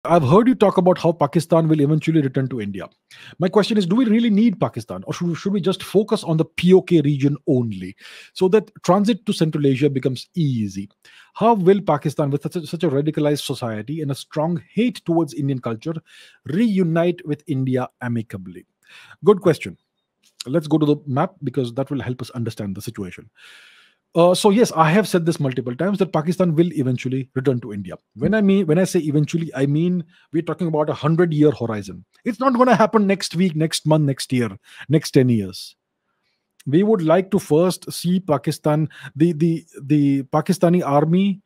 I've heard you talk about how Pakistan will eventually return to India. My question is, do we really need Pakistan, or should we just focus on the POK region only so that transit to Central Asia becomes easy? How will Pakistan, with such a radicalized society and a strong hate towards Indian culture, reunite with India amicably? Good question. Let's go to the map because that will help us understand the situation. So yes, I have said this multiple times that Pakistan will eventually return to India. When I say eventually, I mean we're talking about 100-year horizon. It's not going to happen next week, next month, next year, next 10 years. We would like to first see Pakistan, the Pakistani army,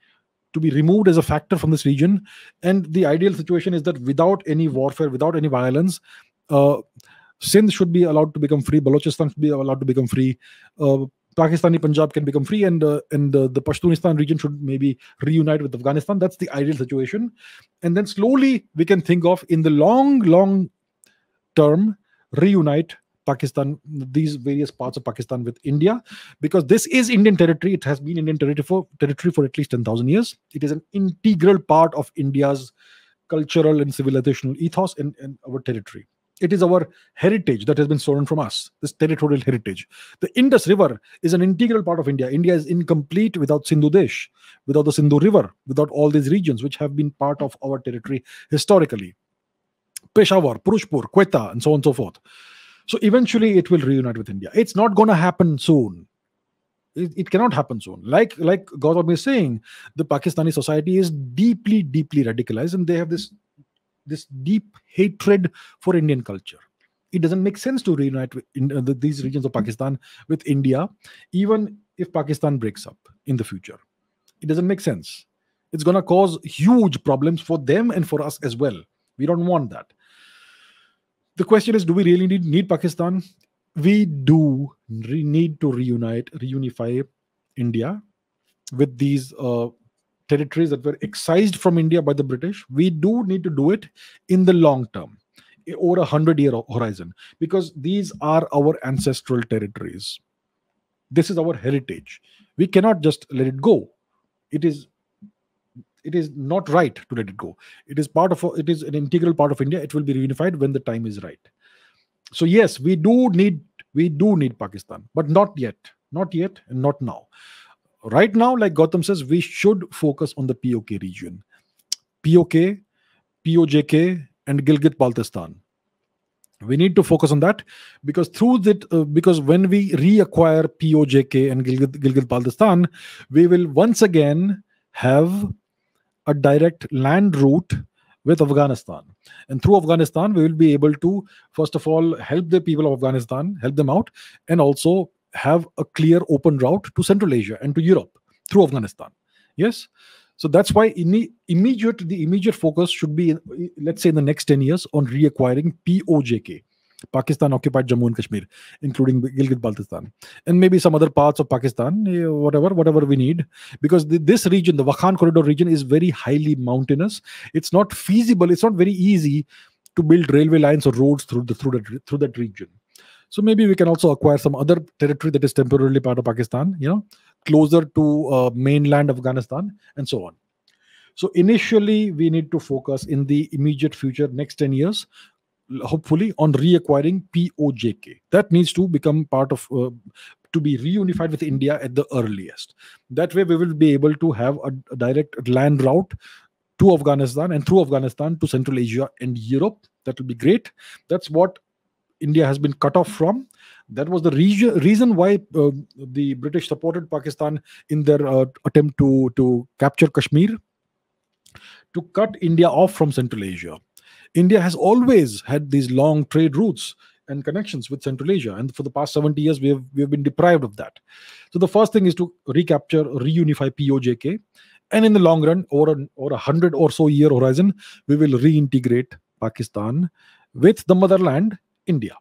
to be removed as a factor from this region, and the ideal situation is that without any warfare, without any violence, uh, Sindh should be allowed to become free. Balochistan should be allowed to become free. Pakistani Punjab can become free, and the Pashtunistan region should maybe reunite with Afghanistan. That's the ideal situation, and then slowly we can think of, in the long term, reunite Pakistan, these various parts of Pakistan, with India, because this is Indian territory. It has been Indian territory for at least 10,000 years. It is an integral part of India's cultural and civilizational ethos and our territory. It is our heritage that has been stolen from us, this territorial heritage. The Indus River is an integral part of India. India is incomplete without Sindhu Desh, without the Sindhu River, without all these regions which have been part of our territory historically. Peshawar, Purushpur, Quetta, and so on and so forth. So eventually it will reunite with India. It's not going to happen soon. It cannot happen soon. Like Gautam is saying, the Pakistani society is deeply radicalized, and they have this deep hatred for Indian culture. It doesn't make sense to reunite these regions of Pakistan with India, even if Pakistan breaks up in the future. It doesn't make sense. It's going to cause huge problems for them and for us as well. We don't want that. The question is, do we really need Pakistan? We do need to reunify India with these territories that were excised from India by the British. We do need to do it in the long term, over 100-year horizon, because these are our ancestral territories. This is our heritage. We cannot just let it go. It is not right to let it go. It is an integral part of India. It will be reunified when the time is right. So yes, we do need Pakistan, but not yet, and not now. Right now, like Gautam says, we should focus on the POK region, POK, POJK, and Gilgit Baltistan. We need to focus on that, because because when we reacquire POJK and Gilgit Baltistan, we will once again have a direct land route with Afghanistan. And through Afghanistan, we will be able to, first of all, help the people of Afghanistan, help them out, and also have a clear open route to Central Asia and to Europe through Afghanistan. Yes. So that's why the immediate focus should be, let's say, in the next 10 years, on reacquiring POJK, Pakistan occupied Jammu and Kashmir, including Gilgit Baltistan, and maybe some other parts of Pakistan, whatever we need, because this region, the Wakhan corridor region, is very highly mountainous. It's not feasible. It's not very easy to build railway lines or roads through that region. So maybe we can also acquire some other territory that is temporarily part of Pakistan, closer to mainland Afghanistan, and so on. So initially, we need to focus in the immediate future, next 10 years, hopefully, on reacquiring POJK. That needs to become part of, to be reunified with India at the earliest. That way, we will be able to have a direct land route to Afghanistan, and through Afghanistan to Central Asia and Europe. That will be great. That's what India has been cut off from. That was the reason why the British supported Pakistan in their attempt to capture Kashmir, to cut India off from Central Asia. India has always had these long trade routes and connections with Central Asia, and for the past 70 years, we have been deprived of that. So the first thing is to reunify POJK, and in the long run, over 100 or so year horizon, we will reintegrate Pakistan with the motherland, India.